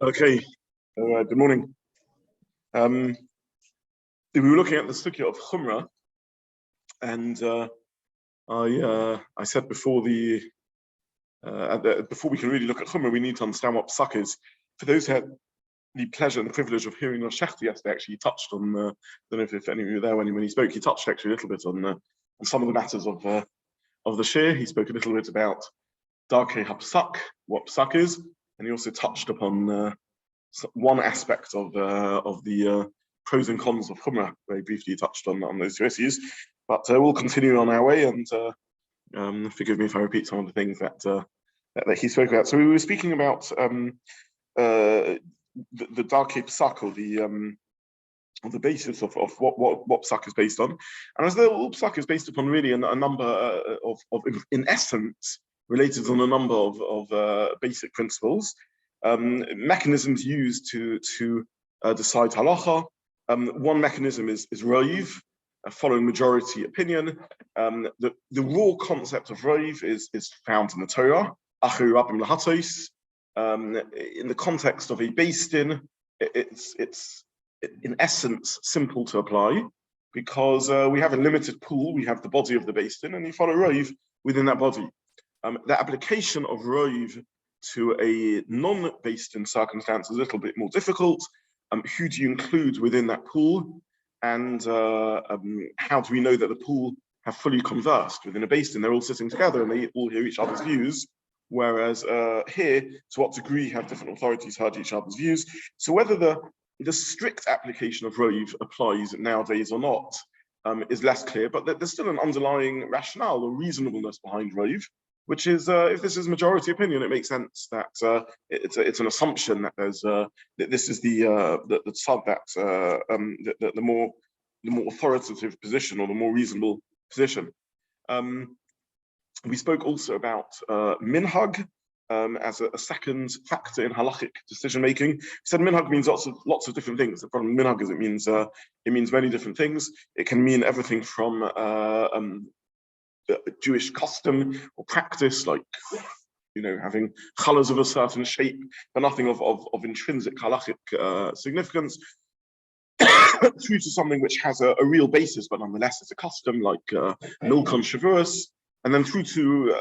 Okay, good morning. We were looking at the sugya of Chumra, and I said before before we can really look at Chumra, we need to understand what Pesach is. For those who had the pleasure and the privilege of hearing Rosh Hashanah yesterday, actually he touched on. I don't know if any of you were there when he spoke. He touched actually a little bit on some of the matters of the shir. He spoke a little bit about Darkei HaPesach, what Pesach is, and he also touched upon one aspect of the pros and cons of Chumra. Very briefly touched on those two issues, but we'll continue on our way, and forgive me if I repeat some of the things that he spoke about. So we were speaking about the Darkei Pesach, or the basis of what Pesach is based on, and as though all Pesach is based upon really a number of in essence related on a number of basic principles. Mechanisms used to decide halacha. One mechanism is roiv, following majority opinion. The raw concept of roiv is found in the Torah. Achu rabim lahatos. In the context of a beis din, it's in essence simple to apply, because we have a limited pool. We have the body of the beis din, and you follow roiv within that body. The application of roiv to a non-beis din circumstance is a little bit more difficult. Who do you include within that pool, and how do we know that the pool have fully conversed within a beis din? They're all sitting together and they all hear each other's views, whereas here, to what degree have different authorities heard each other's views? So whether the strict application of roiv applies nowadays or not is less clear, but there's still an underlying rationale or reasonableness behind roiv, which is if this is majority opinion, it makes sense that it's an assumption that there's that this is the tzad that the more authoritative position, or the more reasonable position. We spoke also about minhag as a second factor in halachic decision making. We said minhag means lots of different things. The problem with minhag is it means many different things. It can mean everything from Jewish custom or practice, like having colours of a certain shape, but nothing of intrinsic halachic significance, through to something which has a real basis, but nonetheless it's a custom, like milkon shavuos, and then through to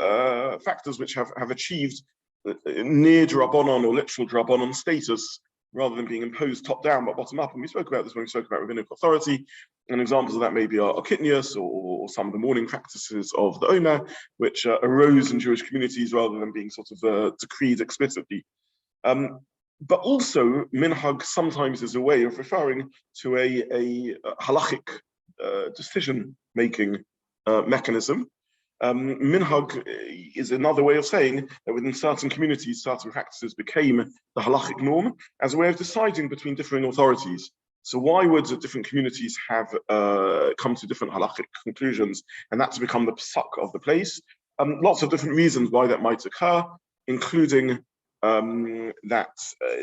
factors which have achieved near drabonon or literal drabonon status, rather than being imposed top down but bottom up. And we spoke about this when we spoke about rabbinic authority, and examples of that maybe are kitnius or some of the mourning practices of the Omer, which arose in Jewish communities rather than being sort of decreed explicitly. But also, minhag sometimes is a way of referring to a halachic decision-making mechanism. Minhag is another way of saying that within certain communities, certain practices became the halachic norm as a way of deciding between differing authorities. So why would different communities have come to different halachic conclusions, and that's become the Pesach of the place? Lots of different reasons why that might occur, including that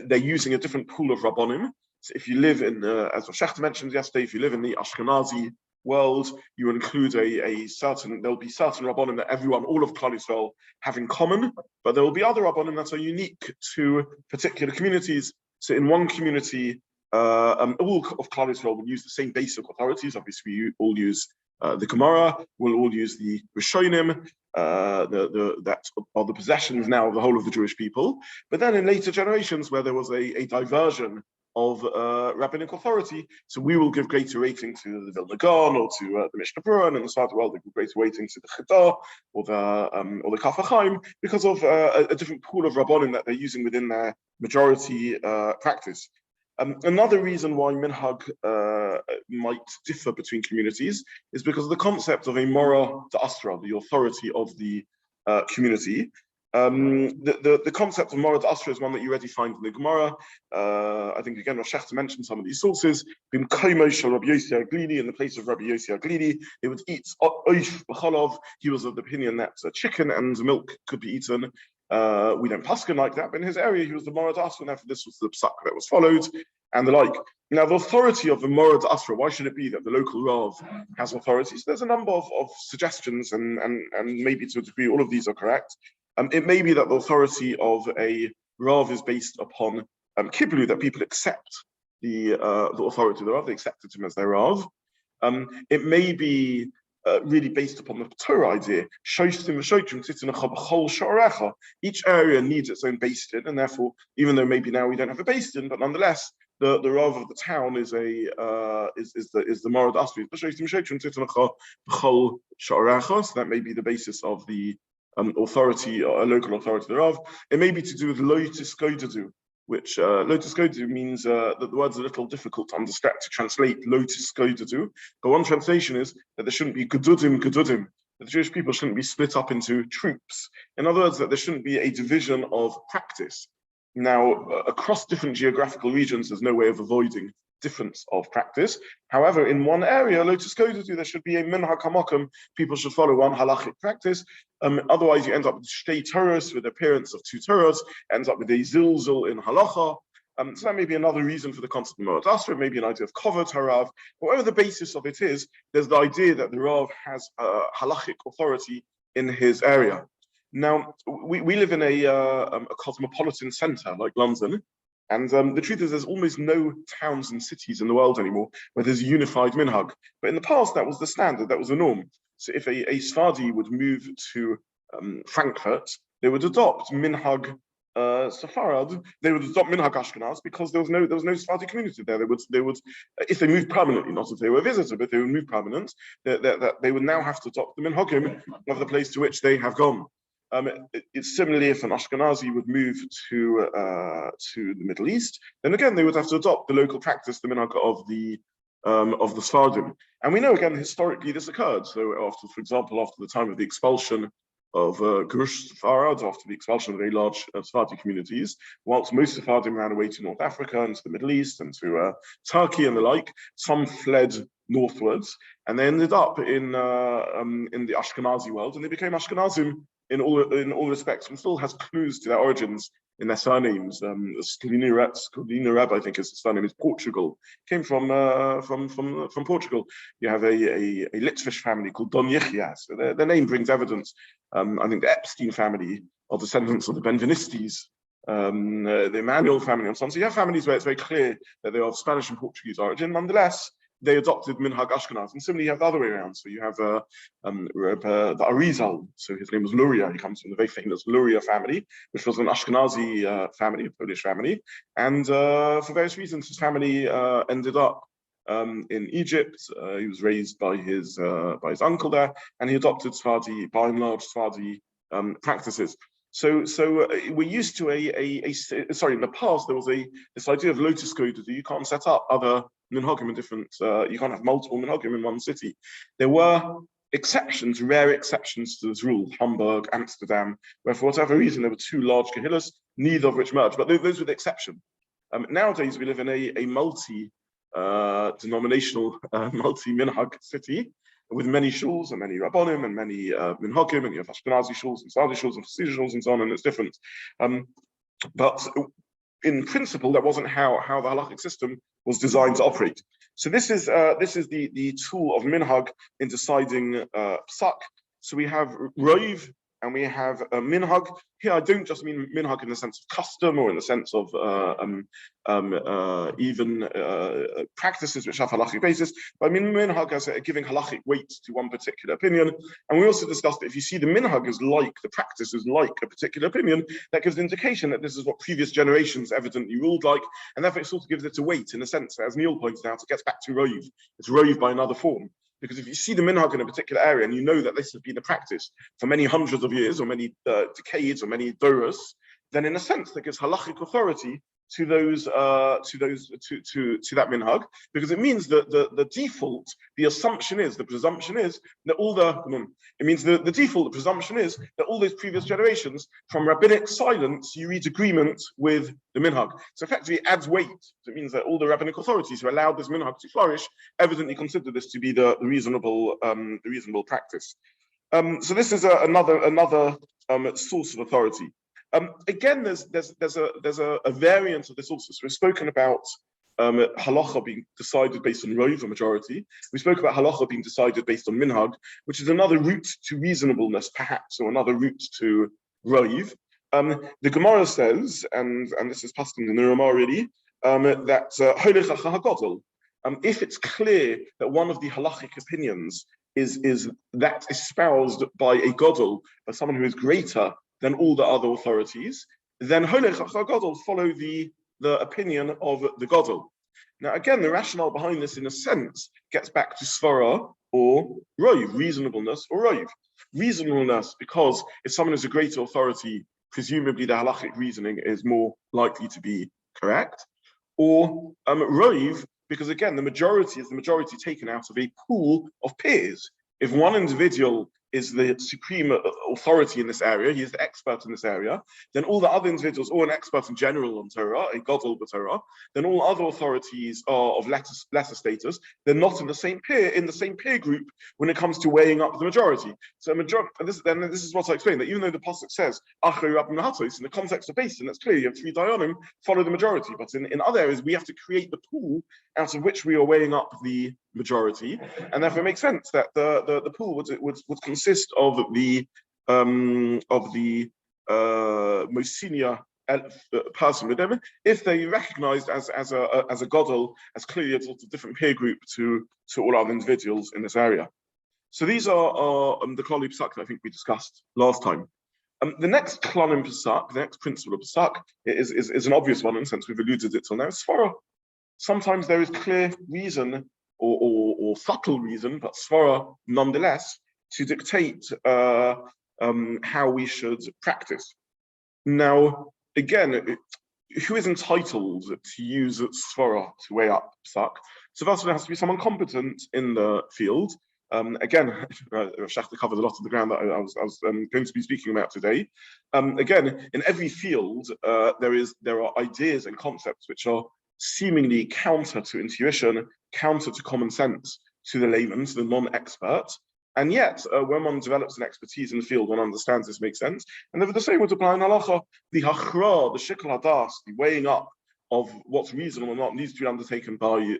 they're using a different pool of rabbonim. So if you live in, as Rosh Hashanah mentioned yesterday, if you live in the Ashkenazi world, you include there'll be certain rabbonim that all of Klal Yisrael have in common, but there will be other rabbonim that are unique to particular communities. So in one community, all of Klal Yisrael will use the same basic authorities. Obviously, we all use the Gemara, we'll all use the Rishonim, that are the possessions now of the whole of the Jewish people. But then in later generations, where there was a diversion of rabbinic authority, so we will give greater rating to the Vilna Gaon or to the Mishnah Berurah, and in the South world they give greater rating to the Chida or the Kaf HaChaim, because of a different pool of rabbonim that they're using within their majority practice. Another reason why minhag might differ between communities is because of the concept of a mora d'asra, the authority of the community. The concept of mora d'asra is one that you already find in the Gemara. I think again Rosh Hashanah mentioned some of these sources. In the place of Rabbi Yossi Aglili, they would eat oif b'chalav. He was of the opinion that chicken and milk could be eaten. We don't paskin like that, but in his area he was the Morad Asra, and therefore this was the Pesach that was followed, and the like. Now the authority of the Morad Asra, why should it be that the local Rav has authority? So there's a number of suggestions, and maybe to a degree all of these are correct. It may be that the authority of a Rav is based upon kiblu, that people accept the authority thereof, they accepted him as their Rav. It may be really based upon the Torah idea. Each area needs its own beis din, and therefore, even though maybe now we don't have a beis din, but nonetheless, the Rav of the town is the Morad Asri. So that may be the basis of the authority, or a local authority thereof. It may be to do with lotus godadu, which lotus godadu means that the word's a little difficult to understand, to translate lotus godadu. But one translation is that there shouldn't be gedudim, that the Jewish people shouldn't be split up into troops. In other words, that there shouldn't be a division of practice. Now, across different geographical regions, there's no way of avoiding difference of practice. However, in one area, lotus godadu, there should be a minhag hamakom. People should follow one halachic practice. Otherwise, you end up with shtei Torahs, with the appearance of two Torahs, ends up with a zilzul in halacha. So that may be another reason for the concept of Moed Asra, maybe an idea of kovod harav. Whatever the basis of it is, there's the idea that the Rav has halachic authority in his area. Now, we live in a cosmopolitan center like London, and the truth is there's almost no towns and cities in the world anymore where there's a unified minhag. But in the past, that was the standard, that was the norm. So if a Sephardi would move to Frankfurt, they would adopt minhag Sepharad. They would adopt minhag Ashkenaz because there was no Sephardi community there. They would if they moved permanently, not if they were a visitor, but if they would move permanent, that they would now have to adopt the minhagim of the place to which they have gone. It's similarly if an Ashkenazi would move to the Middle East, then again they would have to adopt the local practice, the minhag of the Sephardim. And we know again historically this occurred. So after, for example, after the time of the expulsion of Gush Sepharad, after the expulsion of very large Sephardi communities, whilst most Sephardim ran away to North Africa and to the Middle East and to Turkey and the like, some fled northwards, and they ended up in the Ashkenazi world, and they became Ashkenazim in all respects, and still has clues to their origins in their surnames. Skolina Reb, I think his surname is Portugal. Came from Portugal. You have a Litvish family called Don Yichya. So their name brings evidence. I think the Epstein family are descendants of the Benvenistes, the Emmanuel family, and so on. So you have families where it's very clear that they are of Spanish and Portuguese origin. Nonetheless, they adopted minhag Ashkenaz, and similarly you have the other way around. So you have the Arizal, so his name was Luria. He comes from the very famous Luria family, which was an Ashkenazi family, a Polish family, and for various reasons his family ended up in Egypt. He was raised by his uncle there, and he adopted Sephardi, by and large Sephardi practices. So we're used to in the past there was this idea of lotus godadu. You can't set up other minhagim in different, you can't have multiple minhagim in one city. There were exceptions, rare exceptions to this rule, Hamburg, Amsterdam, where for whatever reason there were two large kahillas, neither of which merged, but those were the exception. Nowadays we live in a multi-denominational, multi-minhag city, with many shuls and many rabbonim and many minhagim, and you have Ashkenazi shuls and Sephardi shuls and Hasidic shuls and so on, and it's different. But in principle, that wasn't how the halachic system was designed to operate. So this is the tool of minhag in deciding psak. So we have roiv and we have minhag. Here I don't just mean minhag in the sense of custom or in the sense of even practices which have halachic basis, but I mean minhag as giving halachic weight to one particular opinion. And we also discussed that if you see the minhag is like, the practice is like a particular opinion, that gives an indication that this is what previous generations evidently ruled like, and therefore it sort of gives it a weight in a sense, as Neil points out, it gets back to roiv. It's roiv by another form. Because if you see the minhag in a particular area and you know that this has been a practice for many hundreds of years or many decades or many doros, then in a sense that gives halachic authority to those to that minhag, because it means that the default, the assumption is, the presumption is that the presumption is that all those previous generations, from rabbinic silence, you read agreement with the minhag. So effectively it adds weight. So it means that all the rabbinic authorities who allowed this minhag to flourish evidently consider this to be the reasonable practice. So this is another source of authority. Again, there's a variant of this also. So we've spoken about halacha being decided based on roiv, a majority. We spoke about halacha being decided based on minhag, which is another route to reasonableness, perhaps, or another route to roiv. The Gemara says, and this is passed in the Ramah already, that if it's clear that one of the halachic opinions is that espoused by a godel, by someone who is greater than all the other authorities, then godel follow the opinion of the godel. Now, again, the rationale behind this, in a sense, gets back to svara or roiv, reasonableness or roiv. Reasonableness, because if someone is a greater authority, presumably the halachic reasoning is more likely to be correct. Or roiv, because again, the majority is the majority taken out of a pool of peers. If one individual is the supreme authority in this area, he is the expert in this area, then all the other individuals, or an expert in general on Torah, a godel b'Torah, then all other authorities are of lesser status. They're not in the same peer group when it comes to weighing up the majority. So this is what I explained, that even though the Posek says Achei Rabbi Nahatos, in the context of Pesach, and that's clear, you have three dayanim, follow the majority. But in other areas, we have to create the pool out of which we are weighing up the majority, and therefore it makes sense that the pool would consist of the most senior person with them, if they recognized as a godel, as clearly as a different peer group to all other individuals in this area. So these are the klali Pesach that I think we discussed last time. The next klal in Pesach, the next principle of Pesach, is an obvious one, in the sense we've alluded it till now. Svara. Sometimes there is clear reason or subtle reason, but svara nonetheless, to dictate how we should practice. Now, again, who is entitled to use svara to weigh up Pesach? So first of all, there has to be someone competent in the field. Again, Shachta covered a lot of the ground that I was going to be speaking about today. Again, in every field, there are ideas and concepts which are seemingly counter to intuition, counter to common sense, to the layman, to the non-expert. And yet, when one develops an expertise in the field, one understands this makes sense. And the same would apply in halacha. The hachra, the shikl hadas, the weighing up of what's reasonable or not, needs to be undertaken by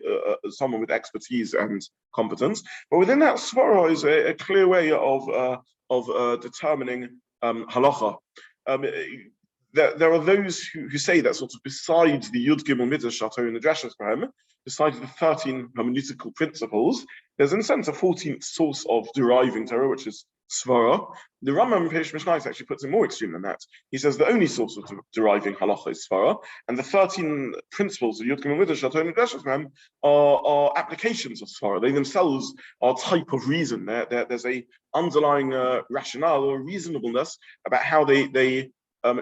someone with expertise and competence. But within that, svara is a clear way of determining halacha. There are those who say that sort of besides the Yud Gimel Midrash Shato in the Drashas Graham, besides the 13 hermeneutical principles, there's in a sense a 14th source of deriving Torah, which is Svara. The Rambam in Peirush Mishnayos actually puts it more extreme than that. He says the only source of deriving halacha is Svara, and the 13 principles of Yud Gimel Midrash Shato in the Drashas Graham are applications of Svara. They themselves are a type of reason. There's a underlying rationale or reasonableness about how they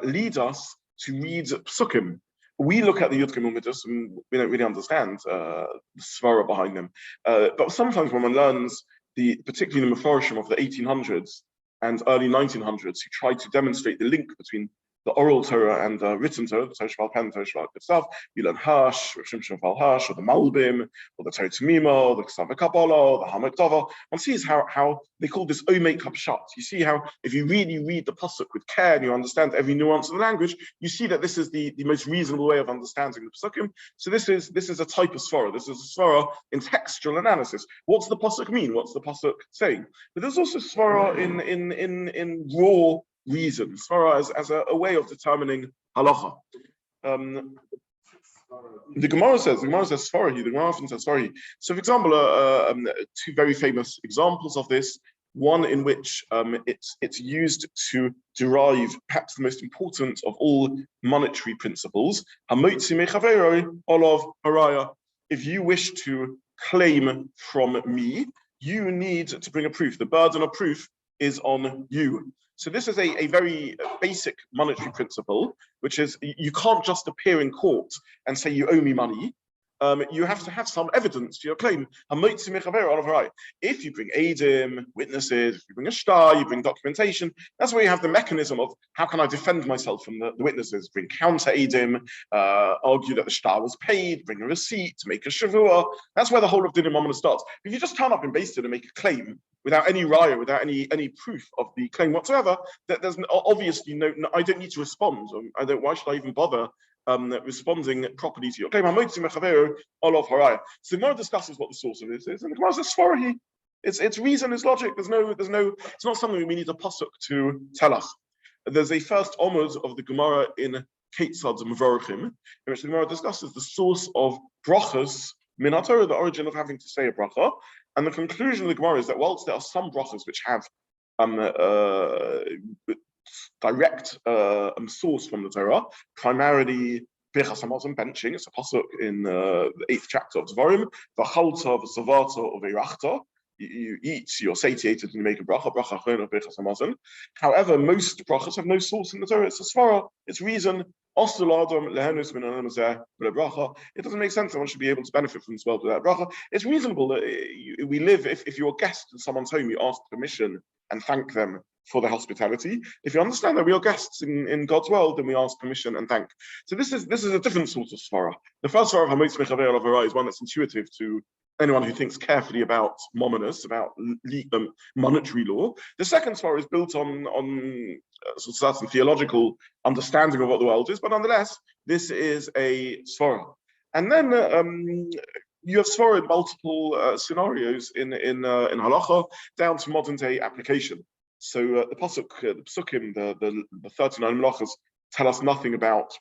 lead us to read psukim. We look at the Yud Gimel Midrash and we don't really understand the svara behind them. But sometimes when one learns particularly the Mefarshim of the 1800s and early 1900s, who tried to demonstrate the link between the oral Torah and the written Torah, the Torah Sheba'al Peh and the Torah Sheba'al Ketzav, you learn Hash, or Shimshon Val Hash, or the Malbim, or the Torah Tamima, or the Ketzav Kabbalah, or the Hamak Dava. One sees how they call this Omek Kapshat. You see how if you really read the Posek with care and you understand every nuance of the language, you see that this is the most reasonable way of understanding the Pesukim. So this is a type of svara. This is a svara in textual analysis. What's the Posek mean? What's the Posek saying? But there's also svara in raw reason, svara as a way of determining halacha. The Gemara says svara. The Gemara often says svara. So, for example, two very famous examples of this. One in which it's used to derive perhaps the most important of all monetary principles. Hamotzi mechavero olav haraya. If you wish to claim from me, you need to bring a proof. The burden of proof is on you. So this is a very basic monetary principle, which is you can't just appear in court and say you owe me money. You have to have some evidence for your claim. If you bring edim, witnesses, if you bring a shtar, you bring documentation, that's where you have the mechanism of how can I defend myself from the witnesses, bring counter edim, argue that the shtar was paid, bring a receipt, make a shavua. That's where the whole of dinim mamona starts. If you just turn up in Beis Din and make a claim without any raya, without any proof of the claim whatsoever, that there's obviously no, I don't need to respond. Why should I even bother responding properly to your claim? So Gemara discusses what the source of this is, and the Gemara says svara. It's reason, it's logic. It's not something we need a pasuk to tell us. there's a first omud of the Gemara in Ketzad Mevorachim, in which the Gemara discusses the source of brachas min haTorah, the origin of having to say a bracha, and the conclusion of the Gemara is that whilst there are some brachas which have direct source from the Torah, primarily Birchas Hamazon, benching. It's a Posek in the 8th chapter of Zobin. V'chalta v'savata v'eirachta. You eat, you're satiated, and you make a bracha achron of Birchas Hamazon. However, most brachas have no source in the Torah. It's a svara, it's reason. It doesn't make sense that one should be able to benefit from this world without bracha. It's reasonable that we live, if you're a guest in someone's home, you ask permission and thank them for their hospitality. If you understand that we are guests in God's world, then we ask permission and thank. So this is a different sort of svara. The first svara of Hamotz Mechaver Avara is one that's intuitive to anyone who thinks carefully about mominus, about monetary law. The second svara is built on sort of certain theological understanding of what the world is, but nonetheless, this is a svara. And then you have svara in multiple scenarios in halacha, down to modern day application. So the Pesukim, the 39 melachos, tell us nothing about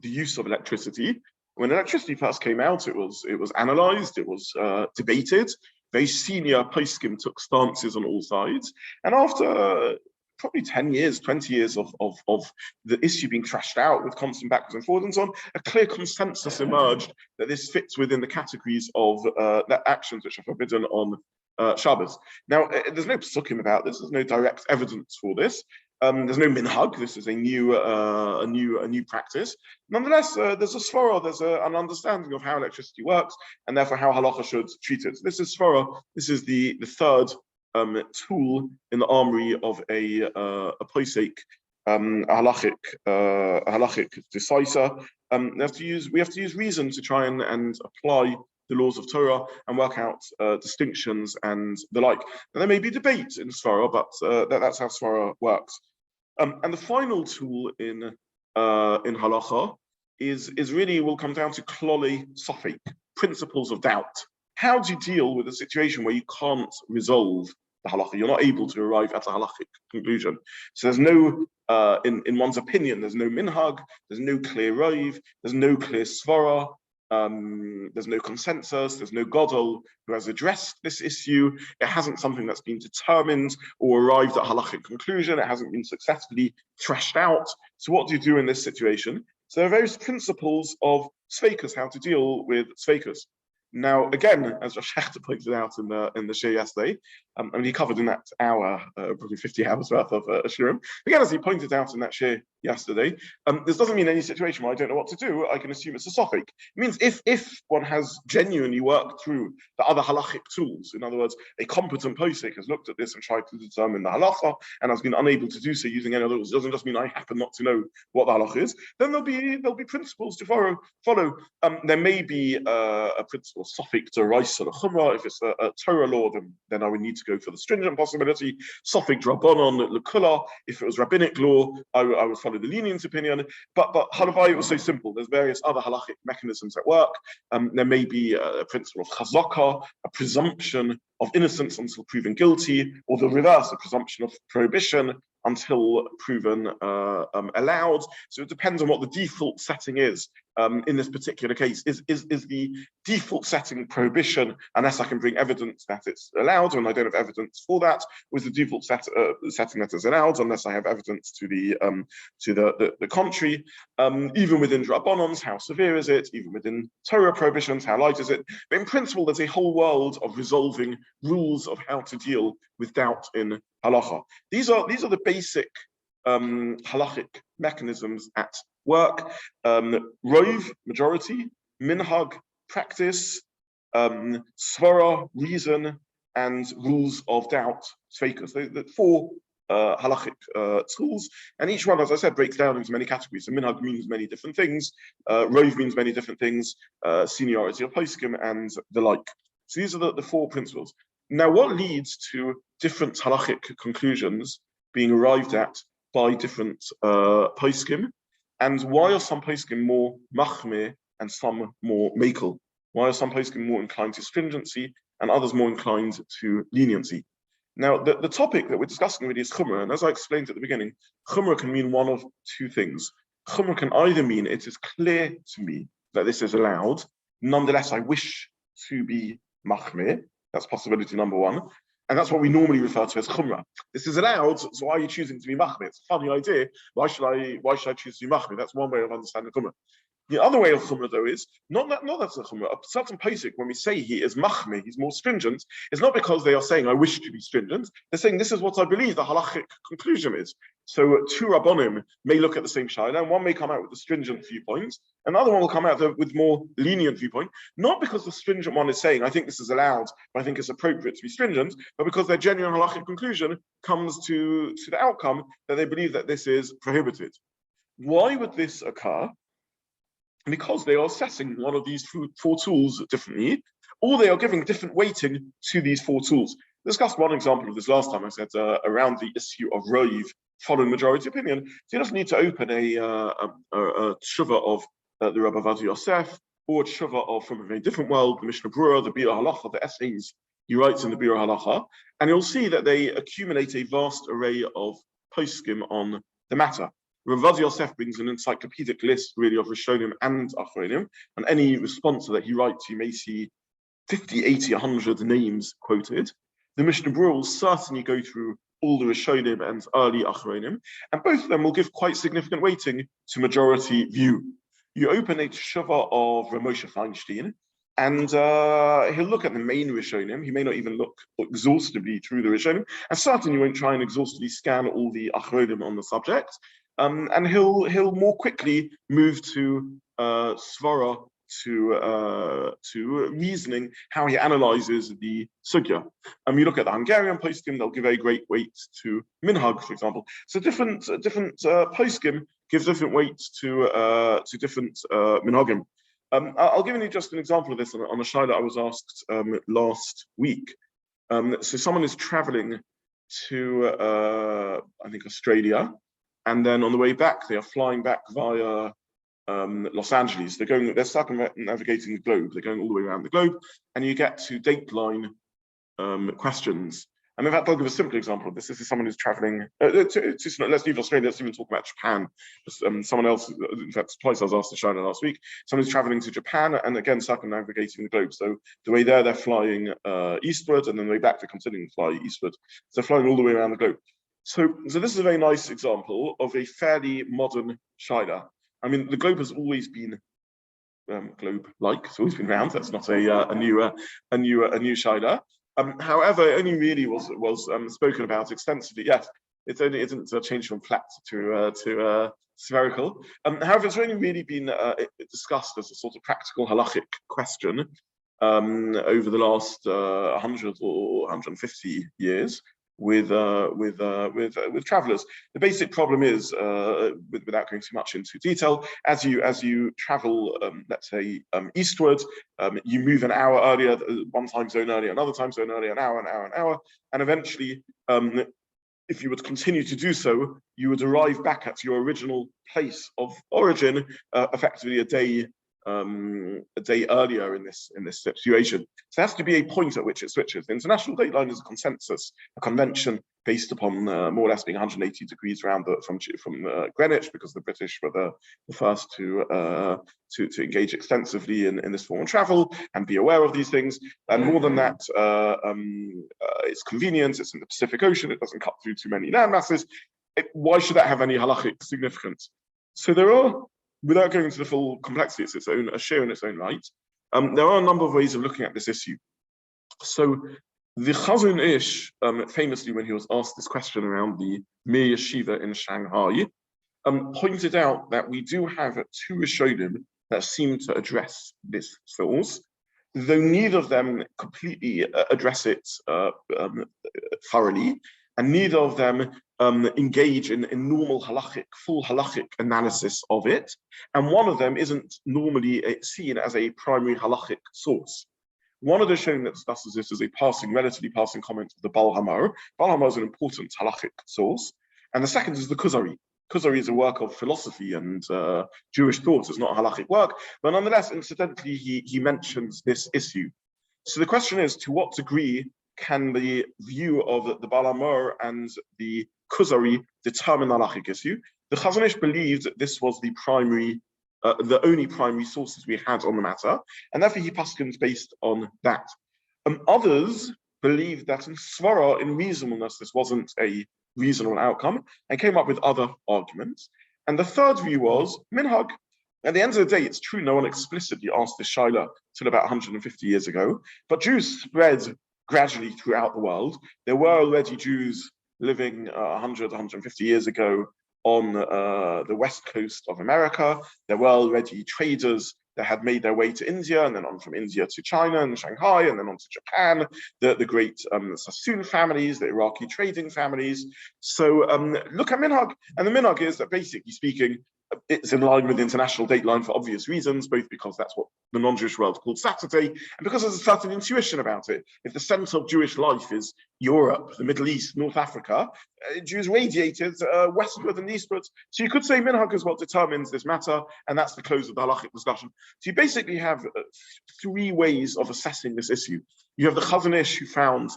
the use of electricity. When electricity first came out, it was analysed, it was debated. Very senior poskim took stances on all sides, and after probably 10 years, 20 years of the issue being trashed out with constant backwards and forwards and so on, a clear consensus emerged that this fits within the categories of actions which are forbidden on Shabbos. Now, there's no psukim about this. There's no direct evidence for this. There's no minhag. This is a new practice. Nonetheless, there's a svara. There's an understanding of how electricity works, and therefore how halacha should treat it. This is svara. This is the third tool in the armory of a posek, a halachic decisive. We have to use reason to try and apply the laws of Torah and work out distinctions and the like. And there may be debate in svara, but that's how svara works. And the final tool in halacha is really will come down to klolei sofek, principles of doubt. How do you deal with a situation where you can't resolve the halacha? You're not able to arrive at a halachic conclusion. So there's no, in one's opinion, there's no minhag, there's no clear rove, there's no clear svara. There's no consensus, there's no gadol who has addressed this issue. It hasn't something that's been determined or arrived at a halachic conclusion. It hasn't been successfully thrashed out. So what do you do in this situation? So there are various principles of sveikus, how to deal with sveikus. Now, again, as Rosh Hashanah pointed out in the shir yesterday, and he covered in that hour, probably 50 hours worth of shirim. Again, as he pointed out in that shir yesterday, this doesn't mean any situation where I don't know what to do. I can assume it's a sofek. It means if one has genuinely worked through the other halachic tools, in other words, a competent posek has looked at this and tried to determine the halacha and has been unable to do so using any other rules. It doesn't just mean I happen not to know what the halacha is. Then there'll be principles to follow. There may be a principle sofek to rice or a chumra. If it's a Torah law, then I would need to go for the stringent possibility. Sofek drabanon lekula. If it was rabbinic law, I would follow the lenient opinion. But halavai was so simple. There's various other halachic mechanisms at work. There may be a principle of chazaka, a presumption of innocence until proven guilty, or the reverse, a presumption of prohibition until proven allowed. So it depends on what the default setting is. In this particular case, is the default setting prohibition unless I can bring evidence that it's allowed, and I don't have evidence for that? Or is the default setting that is allowed unless I have evidence to the contrary? Even within drabanons, how severe is it? Even within Torah prohibitions, how light is it? But in principle, there's a whole world of resolving rules of how to deal with doubt in halacha. These are the basic halachic mechanisms at work. Rove, majority, minhag, practice, svara, reason, and rules of doubt, sveikus. The four halachic tools, and each one, as I said, breaks down into many categories. So minhag means many different things, rove means many different things, seniority of poskim, and the like. So these are the four principles. Now, what leads to different halachic conclusions being arrived at by different poskim, and why are some poskim more Machmir and some more makel? Why are some poskim more inclined to stringency and others more inclined to leniency? Now, the topic that we're discussing really is Chumra, and as I explained at the beginning, Chumra can mean one of two things. Chumra can either mean it is clear to me that this is allowed, nonetheless I wish to be Machmir. That's possibility number one. And that's what we normally refer to as Chumra. This is allowed, so why are you choosing to be Machmir? It's a funny idea. Why should I choose to be Machmir? That's one way of understanding Chumra. The other way of Chumra, though, is not that's a Chumra. A certain Posek, when we say he is Machmir, he's more stringent, it's not because they are saying, I wish to be stringent. They're saying, this is what I believe the Halachic conclusion is. So two Rabbonim may look at the same Shaila, and one may come out with the stringent viewpoint, another one will come out with more lenient viewpoint, not because the stringent one is saying, I think this is allowed, but I think it's appropriate to be stringent, but because their genuine Halachic conclusion comes to the outcome that they believe that this is prohibited. Why would this occur? Because they are assessing one of these four tools differently, or they are giving different weighting to these four tools. I discussed one example of this last time. I said around the issue of Rove following majority opinion. So he doesn't need to open a tshuva of the Rabbi Yosef, or a tshuva from a very different world, the Mishnah Brura, the Biur Halacha, the essays he writes in the Biur Halacha, and you'll see that they accumulate a vast array of poskim on the matter. Rabbi Yosef brings an encyclopedic list really of Rishonim and Achronim, and any response that he writes, you may see 50, 80, 100 names quoted. The Mishnah Brura will certainly go through all the Rishonim and early Achronim, and both of them will give quite significant weighting to majority view. You open a Teshuvah of Moshe Feinstein, and he'll look at the main Rishonim. He may not even look exhaustively through the Rishonim, and certainly won't try and exhaustively scan all the Achronim on the subject. And he'll more quickly move to Svara, to reasoning, how he analyzes the sugya. You look at the Hungarian poskim; they'll give a great weight to minhag, for example. So different poskim give different weights to different minhagim. I'll give you just an example of this on a shaila I was asked last week. So someone is traveling to I think Australia. And then on the way back, they are flying back via Los Angeles. They're circumnavigating the globe. They're going all the way around the globe, and you get to dateline questions. And in fact, I'll give a simple example of this. This is someone who's traveling. Let's leave Australia. Let's even talk about Japan. Someone else, in fact, twice I was asked to China last week. Someone who's traveling to Japan, and again circumnavigating the globe. So the way there, they're flying eastward, and then the way back, they're continuing to fly eastward. So they're flying all the way around the globe. So this is a very nice example of a fairly modern shaila. I mean, the globe has always been globe-like. It's always been round. That's not a new shaila. However, it only really was spoken about extensively. Yes, it didn't change from flat to spherical. However, it's only really been discussed as a sort of practical halachic question over the last 100 or 150 years. With travelers. The basic problem is, without going too much into detail, as you travel, let's say eastward, you move an hour earlier, one time zone earlier, another time zone earlier, an hour, and eventually, if you would continue to do so, you would arrive back at your original place of origin, effectively a day earlier in this situation. So there has to be a point at which it switches. The international dateline is a consensus, a convention based upon more or less being 180 degrees around from Greenwich, because the British were the first to engage extensively in this form of travel and be aware of these things. And more than that, it's convenient. It's in the Pacific Ocean. It doesn't cut through too many land masses. Why should that have any halachic significance? So there are, without going into the full complexity, it's a share in its own right. There are a number of ways of looking at this issue. So the Chazon Ish, famously, when he was asked this question around the Mir Yeshiva in Shanghai, pointed out that we do have two Rishonim that seem to address this source, though neither of them completely address it thoroughly, and neither of them engage in normal full halachic analysis of it, and one of them isn't normally seen as a primary halachic source. One of the Rishonim that discusses this is a relatively passing comment of the Baal Hamor. Baal Hamor is an important halachic source, and the second is the Kuzari. Kuzari is a work of philosophy and Jewish thought. It's not a halachic work, but nonetheless, incidentally, he mentions this issue. So the question is, to what degree can the view of the Balamur and the Kuzari determine the halachic issue. The Chazon Ish believed that this was the only primary sources we had on the matter, and therefore he paskins based on that. Others believed that in svara, in reasonableness, this wasn't a reasonable outcome, and came up with other arguments. And the third view was minhag. At the end of the day, it's true no one explicitly asked this shaila till about 150 years ago, but Jews spread gradually throughout the world. There were already Jews living 100, 150 years ago on the west coast of America. There were already traders that had made their way to India, and then on from India to China and Shanghai, and then on to Japan, the great Sassoon families, the Iraqi trading families. So look at minhag, and the minhag is that basically speaking, it's in line with the international dateline for obvious reasons, both because that's what the non-Jewish world called Saturday, and because there's a certain intuition about it. If the center of Jewish life is Europe, the Middle East, North Africa, Jews radiated westward and eastward. So you could say minhag is what determines this matter, and that's the close of the halachic discussion. So you basically have three ways of assessing this issue. You have the Chazon Ish, who found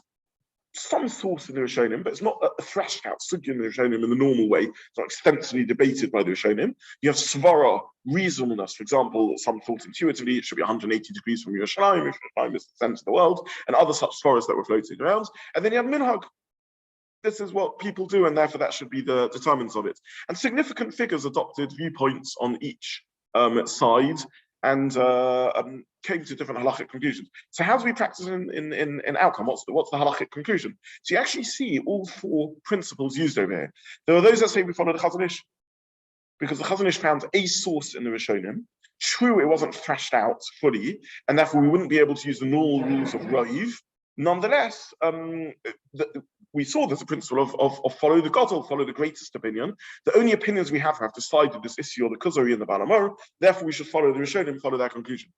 some source in the Rishonim, but it's not a threshed out sugya in the Rishonim in the normal way. It's not extensively debated by the Rishonim. You have svara, reasonableness. For example, some thought intuitively it should be 180 degrees from Yerushalayim, if Yerushalayim is the center of the world, and other such svaras that were floating around. And then you have minhag. This is what people do, and therefore that should be the determinants of it. And significant figures adopted viewpoints on each side, and came to different halachic conclusions. So how do we practice in outcome? What's the halachic conclusion? So you actually see all four principles used over here. There are those that say we follow the Chazon Ish, because the Chazon Ish found a source in the Rishonim. True, it wasn't thrashed out fully, and therefore we wouldn't be able to use the normal rules of Rav. Nonetheless, we saw there's a principle of follow the Gadol, follow the greatest opinion. The only opinions we have decided this issue, or the Kuzari and the Balamor, therefore we should follow the Rishonim, follow their conclusion.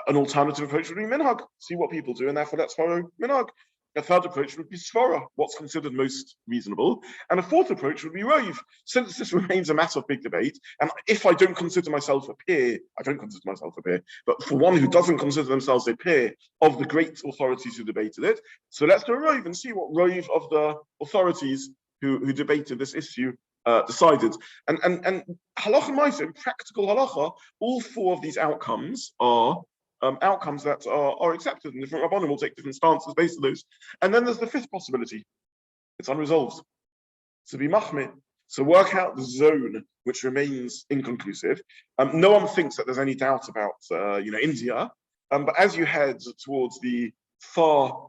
An alternative approach would be minhag, see what people do, and therefore let's follow minhag. A third approach would be svara, what's considered most reasonable. And a fourth approach would be Rav. Since this remains a matter of big debate, and if I don't consider myself a peer, I don't consider myself a peer, but for one who doesn't consider themselves a peer of the great authorities who debated it, so let's do a Rav and see what Rav of the authorities who debated this issue decided. And halacha ma'aseh, in practical halacha, all four of these outcomes are outcomes that are accepted, and different rabbanim will take different stances based on those. And then there's the fifth possibility. It's unresolved. So be Machmir. So work out the zone which remains inconclusive. No one thinks that there's any doubt about India, but as you head towards the far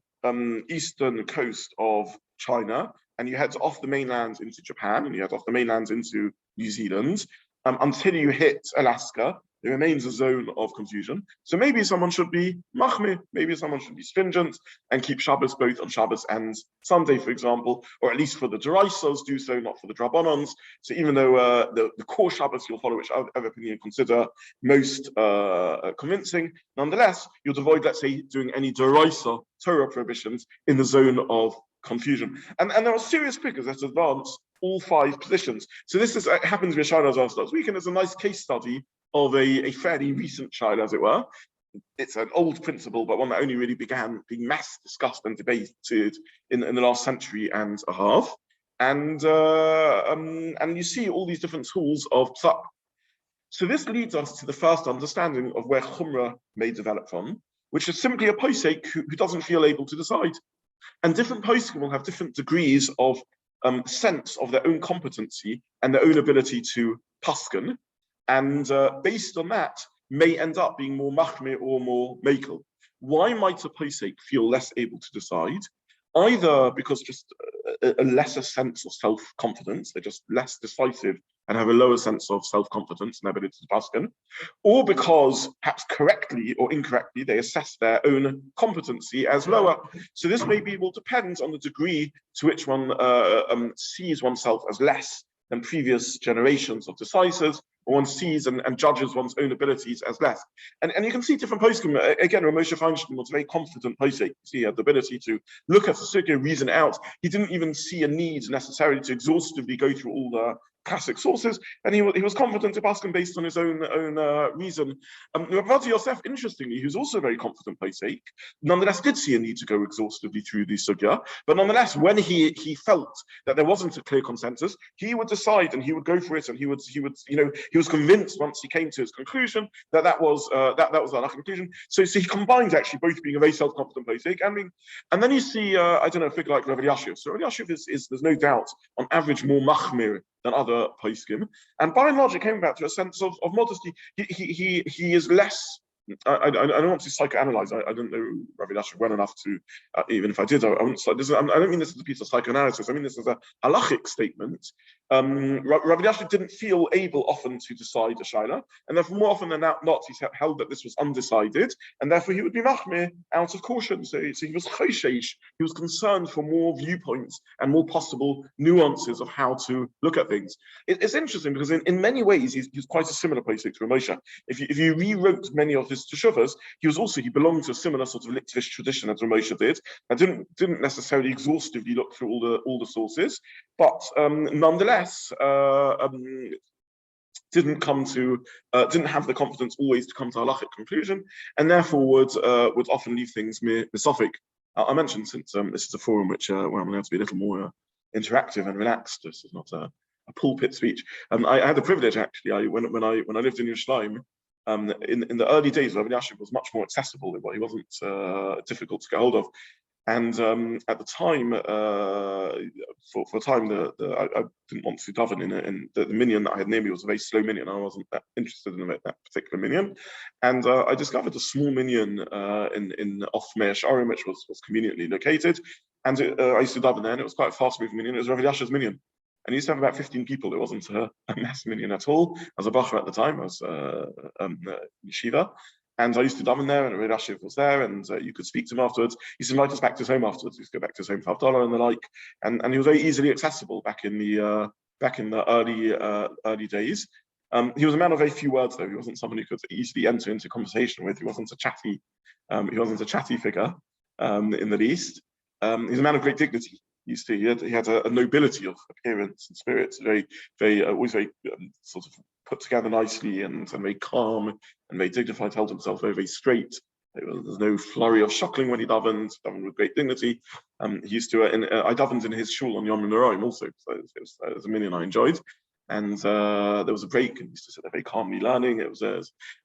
eastern coast of China, and you head off the mainland into Japan, and you head off the mainland into New Zealand, until you hit Alaska, there remains a zone of confusion. So maybe someone should be Machmir, maybe someone should be stringent and keep Shabbos both on Shabbos and Sunday, for example, or at least for the Deraisas, do so, not for the Drabbanans. So even though the core Shabbos you'll follow, whichever opinion you consider most convincing, nonetheless, you'll avoid, let's say, doing any Deraisa Torah prohibitions in the zone of confusion. And there are serious figures that advance all five positions. So this happens with Shaila last week, and there's a nice case study of a fairly recent child, as it were. It's an old principle, but one that only really began being mass discussed and debated in the last century and a half. And you see all these different schools of Pesach. So this leads us to the first understanding of where Chumra may develop from, which is simply a Posek who doesn't feel able to decide. And different Posek will have different degrees of sense of their own competency and their own ability to paskin. And based on that, may end up being more Machmir or more Mekel. Why might a Posek feel less able to decide? Either because just a lesser sense of self-confidence, they're just less decisive and have a lower sense of self-confidence and ability to paskin, or because, perhaps correctly or incorrectly, they assess their own competency as lower. So this will depend on the degree to which one sees oneself as less than previous generations of decisors, or one sees and judges one's own abilities as less. And you can see different poskim. Again, Moshe Feinstein was a very confident posek. He had the ability to look at the sugya, reason out. He didn't even see a need necessarily to exhaustively go through all classic sources, and he was confident to paskin based on his own reason. Rabbi Yosef, interestingly, he was also very confident Posek, nonetheless did see a need to go exhaustively through the sugya, but nonetheless, when he felt that there wasn't a clear consensus, he would decide and he would go for it, and he was convinced once he came to his conclusion that was the conclusion. So he combines actually both being a very self-confident Posek and then you see I don't know, a figure like Rabbi Yashiv. So Rabbi Yashiv is there's no doubt on average more Machmir than other poskim, and by and large it came back to a sense of modesty. He is less. I don't want to psychoanalyze. I don't know Rabbi Yashiv well enough to, even if I did, I don't mean this as a piece of psychoanalysis. I mean this as a halachic statement. Rabbi Yashiv didn't feel able often to decide a shaila, and therefore more often than not he held that this was undecided, and therefore he would be machmir out of caution. So he was choshesh. He was concerned for more viewpoints and more possible nuances of how to look at things. It's interesting because in many ways he's quite a similar Posek to Moshe. If you rewrote many of his teshuvas, he belonged to a similar sort of Litvish tradition as Moshe did. I didn't necessarily exhaustively look through all the sources, but nonetheless didn't have the confidence always to come to a halachic conclusion, and therefore would often leave things misophic. I mentioned, since this is a forum where I'm allowed to be a little more interactive and relaxed. This is not a pulpit speech. I had the privilege actually. When I lived in Yerushalayim, in the early days, Rabbi Yashiv was much more accessible. He wasn't difficult to get hold of. And at the time, for a time, I didn't want to daven in the minyan that I had near me was a very slow minyan. I wasn't that interested in that particular minyan, and I discovered a small minyan in off Meir Sharim, which was conveniently located. And I used to daven there, and it was quite a fast-moving minyan. It was Rabbi Yashiv's minyan, and he used to have about 15 people. It wasn't a mass minyan at all. I was a bacher at the time. I was yeshiva. And I used to daven there, and Rabbi Yashiv was there, and you could speak to him afterwards. He used to invite us back to his home afterwards. He used to go back to his home for Havdalah and the like. And he was very easily accessible back in the early days. He was a man of very few words, though. He wasn't someone who could easily enter into conversation with. He wasn't a chatty figure in the least. He's a man of great dignity. He had a nobility of appearance and spirit, always very sort of put together nicely and very calm and very dignified, held himself very, very straight. There's no flurry of shuckling when he davened with great dignity. He used to, I davened in his shul on Yom Noraim also, so it was a minyan I enjoyed. And there was a break, and he used to sit there very calmly learning. It was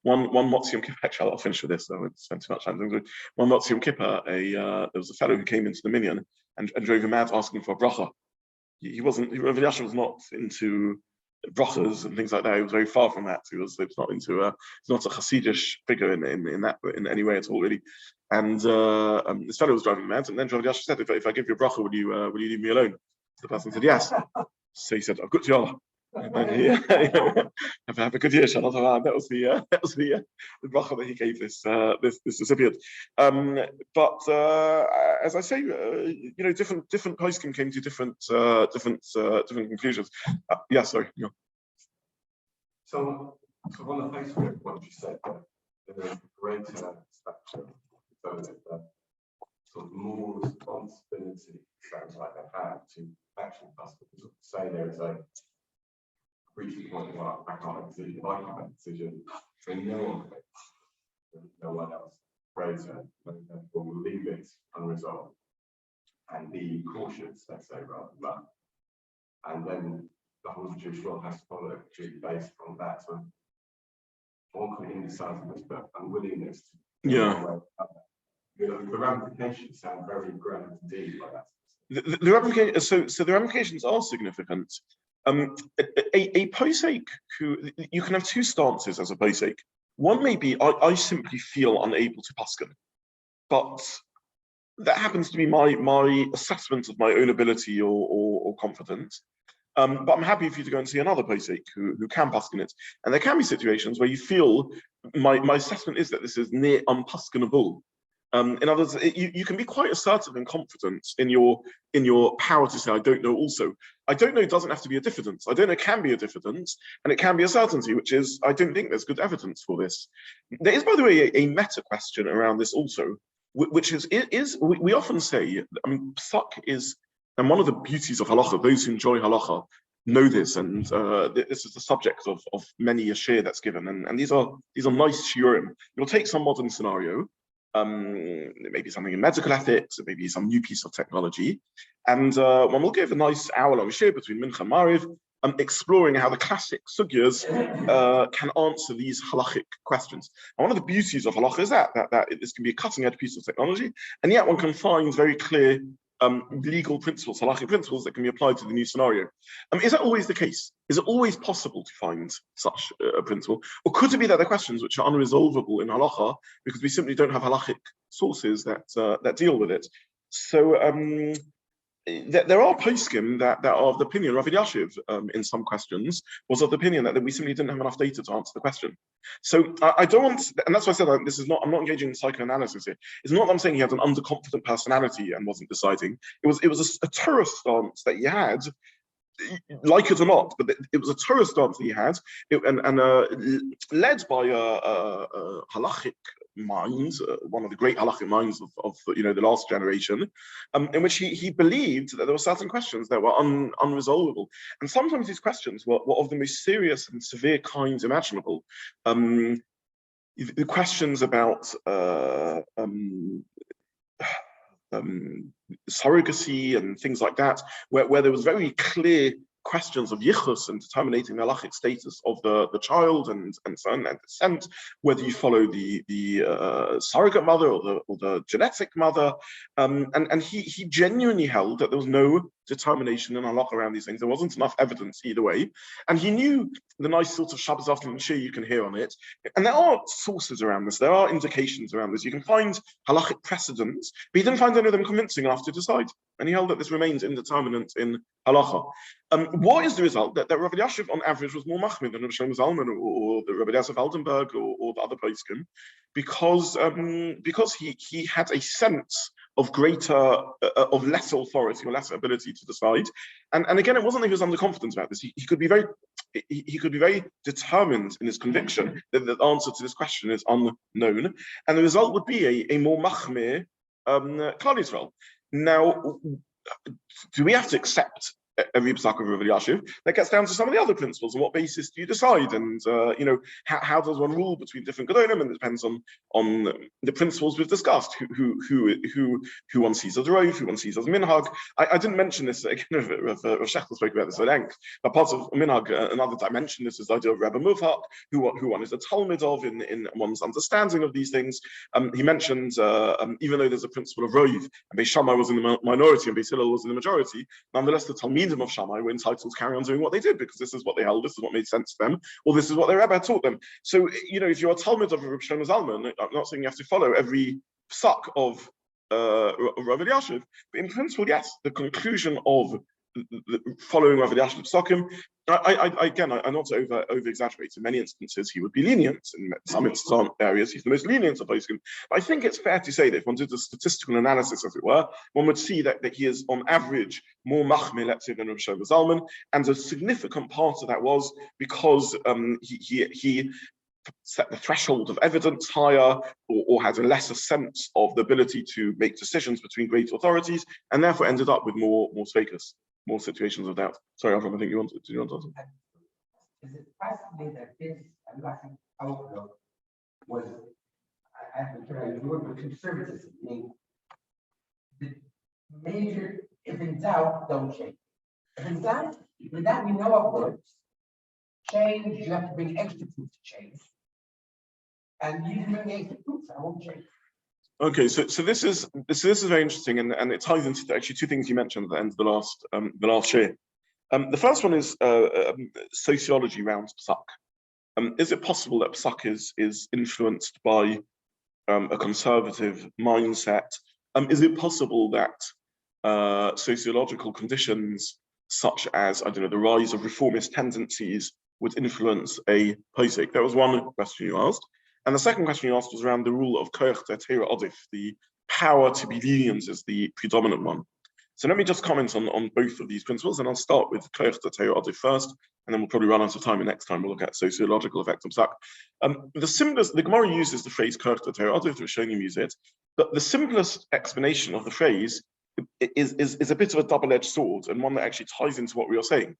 one Motzi Yom Kippur. Actually, I'll finish with this. I won't spend too much time doing it. One Motzi Yom Kippur, there was a fellow who came into the minyan and drove him mad asking for a bracha. Rabbi Yashiv was not into brachas and things like that. He was very far from that. He was not into he's not a Hasidish figure in any way at all, really. And this fellow was driving him mad, and then Rabbi Yashiv said, "If I give you a bracha, will you leave me alone?" The person said, "Yes." So he said, "I've got you." And then have a good year, Shalom. That was the bracha that he gave this recipient. But as I say, different poskim came to different conclusions. Yeah, sorry. Yeah. So one of the things what you said, there's a greater spectrum, so that sort of more responsibility sounds like they have to actually say there is a reaching point where I can't make a decision. If I can't make a decision, so no one else greater, therefore we'll leave it unresolved and be cautious, let's say, rather than that. And then the whole Jewish world has to follow based on that sort of all indecisiveness but unwillingness to go the ramifications sound very grand indeed by that. The ramifications are significant. A posek who you can have two stances as a posek. One may be I simply feel unable to paskin, but that happens to be my assessment of my own ability or confidence. But I'm happy for you to go and see another posek who can paskin it. And there can be situations where you feel my assessment is that this is near unpaskinable. In other words, you can be quite assertive and confident in your power to say, I don't know also. I don't know doesn't have to be a diffidence. I don't know can be a diffidence, and it can be a certainty, which is, I don't think there's good evidence for this. There is, by the way, a meta question around this also, which is we often say, I mean, Pesach is, and one of the beauties of Halacha, those who enjoy Halacha know this, and this is the subject of many a share that's given, and these are nice shiurim. You'll take some modern scenario, maybe something in medical ethics, or maybe some new piece of technology, and one will give a nice hour-long share between Mincha and Mariv, exploring how the classic sugyas can answer these halachic questions. And one of the beauties of halacha is that this can be a cutting-edge piece of technology, and yet one can find very clear legal principles, halachic principles that can be applied to the new scenario. Is that always the case? Is it always possible to find such a principle? Or could it be that there are questions which are unresolvable in halacha because we simply don't have halachic sources that deal with it? So there are poskim that are of the opinion. Rabbi Yashiv, in some questions, was of the opinion that we simply didn't have enough data to answer the question. So I don't want, and that's why I said this is not. I'm not engaging in psychoanalysis here. It's not that I'm saying he had an underconfident personality and wasn't deciding. It was a tourist stance that he had, like it or not, but it was a tourist stance that he had, led by a halachic mind, one of the great halachic minds of the last generation, in which he believed that there were certain questions that were unresolvable, and sometimes these questions were of the most serious and severe kinds imaginable. The questions about surrogacy and things like that, where there was very clear questions of yichus and determining the halachic status of the child and so on, and descent, whether you follow the surrogate mother or the genetic mother, and he genuinely held that there was no determination in halacha around these things. There wasn't enough evidence either way, and he knew the nice sort of Shabbos afternoon shir you can hear on it, and there are sources around this, there are indications around this. You can find halachic precedents, but he didn't find any of them convincing enough to decide, and he held that this remains indeterminate in halacha. What is the result? That Rabbi Yashiv on average was more Machmir than Rabbi Shlomo Zalman or the Rabbi Yosef Altenberg or the other poskim, because he had a sense of less authority or less ability to decide, and again, it wasn't that he was underconfident about this. He could be very determined in his conviction that the answer to this question is unknown, and the result would be a more Machmir Klal Yisrael. Now, do we have to accept every Pesach of Rabbi Yashiv? That gets down to some of the other principles. On what basis do you decide? And how does one rule between different gedolim? And it depends on the principles we've discussed. Who one sees as rov, who one sees as minhag. I didn't mention this again. Rav Shechtel spoke about this at length. But part of minhag, another dimension, this is the idea of Rebbe Muvhak, who one is a talmid of in one's understanding of these things. He mentioned even though there's a principle of rov, and Beis Shammai was in the minority and Beis Hillel was in the majority, nonetheless the talmid of Shammai were entitled to carry on doing what they did because this is what they held, this is what made sense to them, or this is what their Rabbi taught them. So, if you're a Talmud of Rabbi Shlomo Zalman, I'm not saying you have to follow every psak of Rabbi Yashiv, but in principle, yes, the conclusion of following Rabbi Yashiv psakim, I not to over exaggerate. In many instances, he would be lenient. In some areas, he's the most lenient of poskim. But I think it's fair to say that if one did a statistical analysis, as it were, one would see that he is on average more machmir, let's say, than Rabbi Shlomo Zalman, and a significant part of that was because he set the threshold of evidence higher, or had a lesser sense of the ability to make decisions between great authorities, and therefore ended up with more speakers, more situations of doubt. Sorry, Avram, I think you wanted to answer. Is it possible that this halachic outlook was, I have to try the word, but conservatism, meaning the major, if in doubt, don't change. If in doubt, we know what works. Change, you have to bring extra proof to change. And you didn't bring the extra proof, so I won't change. Okay, so this is very interesting, and it ties into actually two things you mentioned at the end of the last year. The first one is sociology around Pesach. Is it possible that Pesach is influenced by a conservative mindset? Is it possible that sociological conditions such as, the rise of reformist tendencies would influence a Posek? That was one question you asked. And the second question you asked was around the rule of koach te'atera odif, the power to be lenient is the predominant one. So let me just comment on both of these principles, and I'll start with koach te'atera odif first, and then we'll probably run out of time, and next time we'll look at sociological effects of Pesach. The Gemara uses the phrase koach te'atera odif, the Rishonim use it, but the simplest explanation of the phrase is a bit of a double-edged sword, and one that actually ties into what we are saying.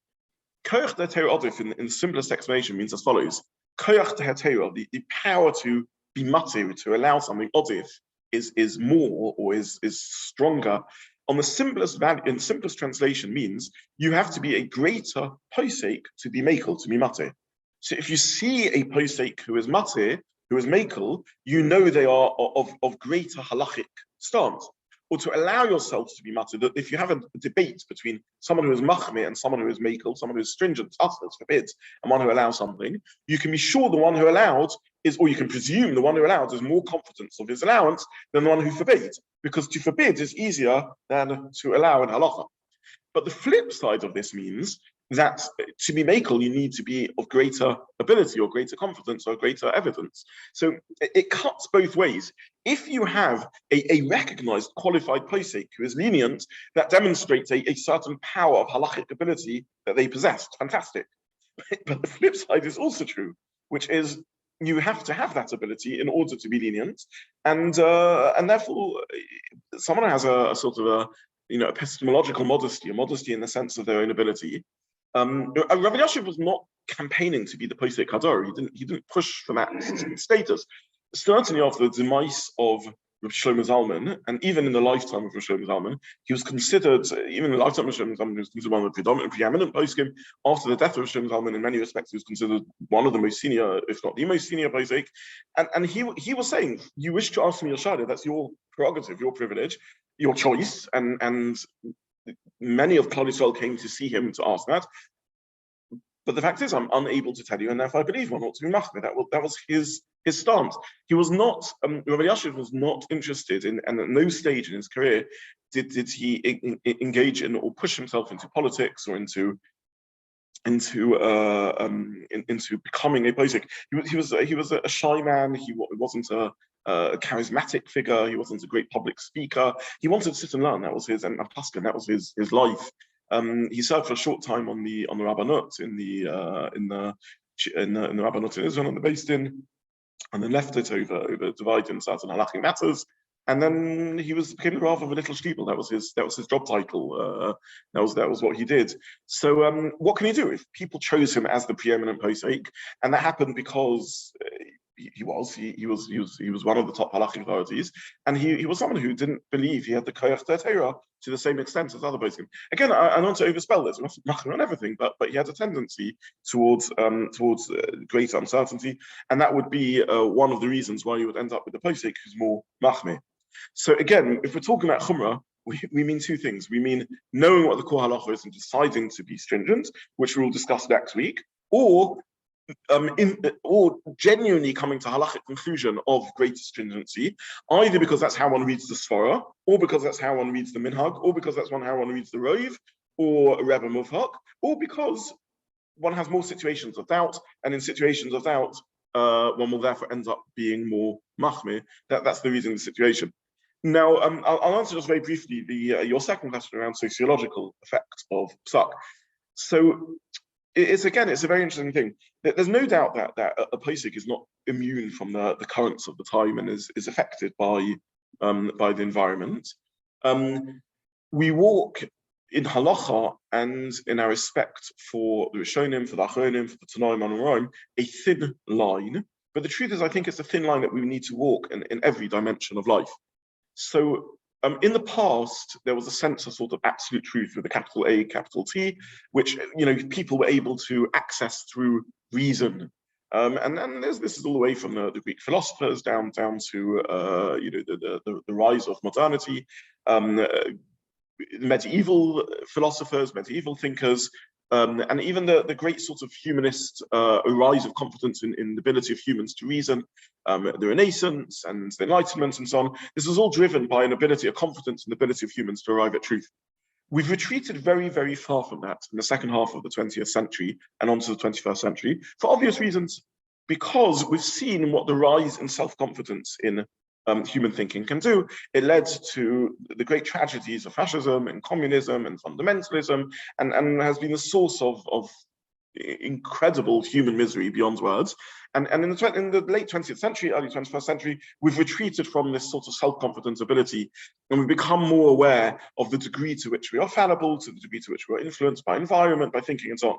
Koyach de'Torah odif in the simplest explanation means as follows. Koyach de'Torah, the power to be matir, to allow something odif, is more or is stronger. On the simplest value, in simplest translation means you have to be a greater posek to be makel, to be matir. So if you see a posek who is matir, who is makel, you know they are of greater halachic stance. Or to allow yourselves to be matir, that if you have a debate between someone who is machmir and someone who is makel, someone who is stringent, us forbids, and one who allows something, you can be sure the one who allowed is, or you can presume the one who allowed is more confident of his allowance than the one who forbids, because to forbid is easier than to allow in halacha. But the flip side of this means that to be makel, you need to be of greater ability or greater confidence or greater evidence. So it cuts both ways. If you have a recognized qualified posek who is lenient, that demonstrates a certain power of halachic ability that they possess. Fantastic. But the flip side is also true, which is you have to have that ability in order to be lenient, and therefore someone who has a sort of a epistemological modesty, a modesty in the sense of their own ability. Rabbi Yashiv was not campaigning to be the posek hador. He didn't push for that status. Certainly after the demise of Rabbi Shlomo Zalman, and even in the lifetime of Rabbi Shlomo Zalman, he was considered, even in the lifetime of Rabbi Shlomo Zalman, he was considered one of the preeminent poskim. After the death of Rabbi Shlomo Zalman, in many respects, he was considered one of the most senior, if not the most senior posek. And he was saying, you wish to ask me your shada, that's your prerogative, your privilege, your choice, and many of Klal Yisrael came to see him to ask that. But the fact is, I'm unable to tell you, and therefore I believe one ought to be machmir. That was his stance. He was not, Rabbi Yashiv was not interested in, and at no stage in his career did he engage in or push himself into politics or into becoming a posek. He was a shy man. He wasn't a charismatic figure. He wasn't a great public speaker. He wanted to sit and learn. That was his, and Paskin, that was his life. He served for a short time on the Rabbanut in the Rabbanut in Israel on the Beis Din, and then left it over divided in certain halachic matters. And then he became the Rav of a little shtiebel. That was his job title. That was what he did. So what can he do if people chose him as the preeminent posek? And that happened because he was one of the top halachic authorities, and he was someone who didn't believe he had the koyach de'Torah to the same extent as other poskim. Again, I don't want to overspell this. I'm not machmir on everything, but he had a tendency towards great uncertainty, and that would be one of the reasons why you would end up with a posek who's more machmir. So again, if we're talking about Chumra, we mean two things. We mean knowing what the core halacha is and deciding to be stringent, which we will discuss next week, or genuinely coming to halachic conclusion of greater stringency, either because that's how one reads the Svara, or because that's how one reads the Minhag, or because that's how one reads the Rov, or Rebbe Muvhak, or because one has more situations of doubt, and in situations of doubt, one will therefore end up being more machmir. That's the reason of the situation. Now, I'll answer just very briefly your second question around sociological effects of Pesach. So it's a very interesting thing. There's no doubt that a posek is not immune from the currents of the time and is affected by the environment. We walk in halacha and in our respect for the Rishonim, for the Achronim, for the Tanoim and Amoraim, a thin line. But the truth is, I think it's a thin line that we need to walk in every dimension of life. So in the past, there was a sense of sort of absolute truth with a capital A, capital T, which people were able to access through reason. And then this is all the way from the Greek philosophers down to the rise of modernity, medieval philosophers, medieval thinkers, and even the great sort of humanist rise of confidence in the ability of humans to reason, the Renaissance and the Enlightenment and so on. This was all driven by a confidence in the ability of humans to arrive at truth. We've retreated very, very far from that in the second half of the 20th century and onto the 21st century, for obvious reasons, because we've seen what the rise in self-confidence in human thinking can do. It led to the great tragedies of fascism and communism and fundamentalism, and has been the source of incredible human misery beyond words. And in the late 20th century, early 21st century, we've retreated from this sort of self-confidence ability, and we've become more aware of the degree to which we are fallible, to the degree to which we are influenced by environment, by thinking and so on.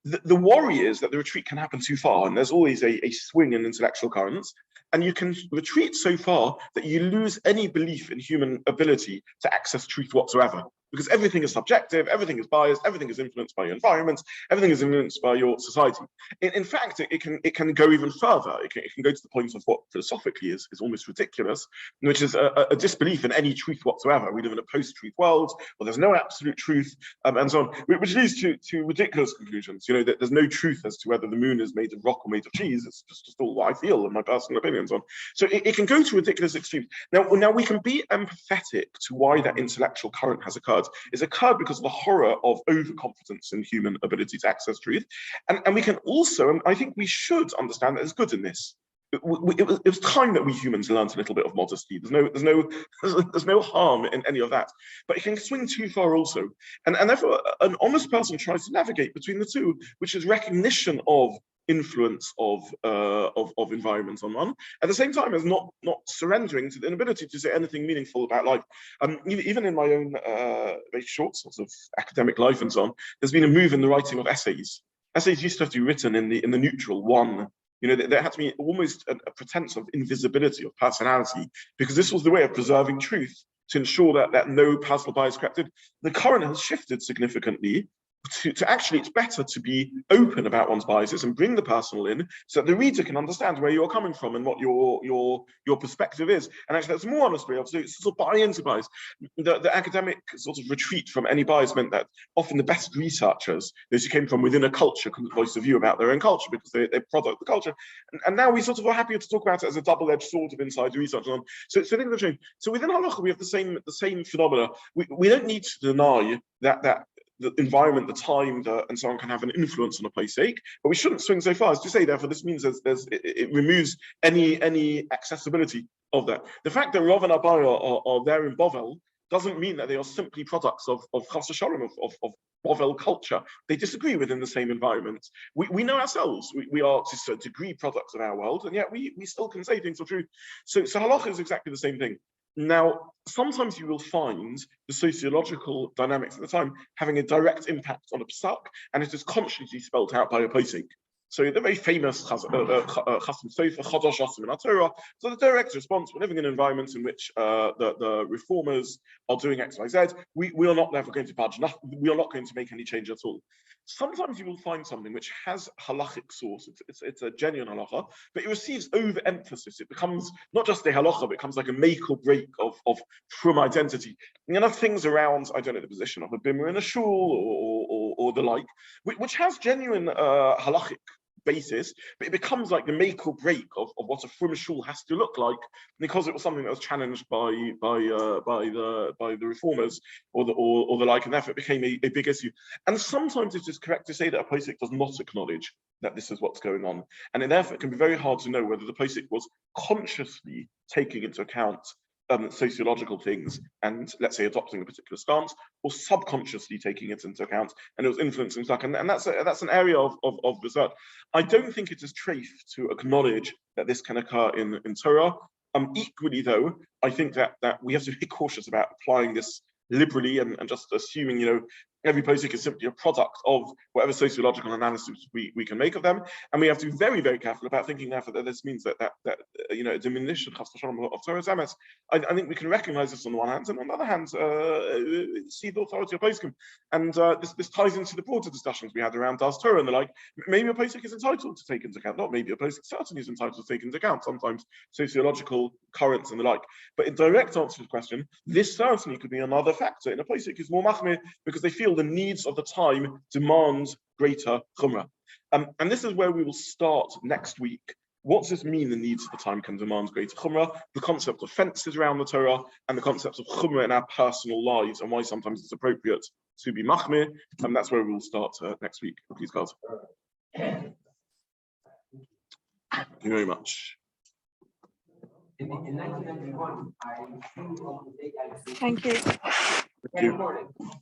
The worry is that the retreat can happen too far, and there's always a swing in intellectual currents, and you can retreat so far that you lose any belief in human ability to access truth whatsoever. Because everything is subjective, everything is biased, everything is influenced by your environment, everything is influenced by your society. In fact, it can go even further. It can go to the point of what philosophically is almost ridiculous, which is a disbelief in any truth whatsoever. We live in a post-truth world where there's no absolute truth, and so on, which leads to ridiculous conclusions. You know, that there's no truth as to whether the moon is made of rock or made of cheese. It's just all what I feel and my personal opinions on. So it can go to ridiculous extremes. Now we can be empathetic to why that intellectual current has occurred. It's occurred because of the horror of overconfidence in human ability to access truth. And we can also, and I think we should understand that there's good in this. It was time that we humans learned a little bit of modesty. There's no harm in any of that. But it can swing too far also. And therefore, an honest person tries to navigate between the two, which is recognition of influence of environment on one, at the same time as not surrendering to the inability to say anything meaningful about life. Even in my own very short sorts of academic life and so on, there's been a move in the writing of essays. Essays used to have to be written in the neutral one. You know, there had to be almost a pretense of invisibility of personality, because this was the way of preserving truth, to ensure that no personal bias crept in. The current has shifted significantly to actually, it's better to be open about one's biases and bring the personal in, so that the reader can understand where you're coming from and what your perspective is. And actually, that's a more honest way of sort of buy into bias. The academic sort of retreat from any bias meant that often the best researchers, those who came from within a culture, couldn't voice a view about their own culture because they product the culture. And now we sort of are happier to talk about it as a double-edged sword of inside research. So things have changed. So within Halacha, we have the same phenomena. We don't need to deny that the environment, the time, and so on can have an influence on a Posek, but we shouldn't swing so far as to say, therefore, this means it removes any accessibility of that. The fact that Rav and Abai are there in Bovel doesn't mean that they are simply products of Chas Shalom, of Bovel culture. They disagree within the same environment. We know ourselves. We are to a degree products of our world, and yet we still can say things are true. So Halacha is exactly the same thing. Now, sometimes you will find the sociological dynamics at the time having a direct impact on a Pesach, and it is consciously spelled out by a Posek. So the very famous Chasam Sofer, Chodosh Asim in our Torah. So the direct response: we're living in an environment in which the reformers are doing X, Y, Z. We are not never going to budge. We are not going to make any change at all. Sometimes you will find something which has halachic source. It's a genuine halacha, but it receives overemphasis. It becomes not just a halacha, but it becomes like a make or break of from identity. And enough things around, I don't know, the position of a bimmer in a shul or the like, which has genuine halachic basis, but it becomes like the make or break of what a frum shul has to look like, because it was something that was challenged by the reformers or the like, and therefore it became a big issue. And sometimes it is correct to say that a Posek does not acknowledge that this is what's going on, and therefore it can be very hard to know whether the Posek was consciously taking into account sociological things and, let's say, adopting a particular stance, or subconsciously taking it into account, and it was influencing stuff. And that's an area of research. I don't think it is treif to acknowledge that this can occur in Torah. Equally, though, I think that we have to be cautious about applying this liberally and just assuming, every Posek is simply a product of whatever sociological analysis we can make of them. And we have to be very, very careful about thinking therefore that this means that a diminution of Torah Emes. I think we can recognize this on the one hand, and on the other hand, see the authority of Poskim. And this ties into the broader discussions we had around Das Torah and the like. Maybe a Posek is entitled to take into account, not maybe a Posek certainly is entitled to take into account sometimes sociological currents and the like. But in direct answer to the question, this certainly could be another factor in a Posek is more Machmir, because they feel the needs of the time demand greater Chumra. And this is where we will start next week. What does this mean, the needs of the time can demand greater Chumra? The concept of fences around the Torah, and the concept of Chumra in our personal lives, and why sometimes it's appropriate to be Machmir. And that's where we will start next week. Please, God. Thank you very much. In 1991, I Thank you. Thank you.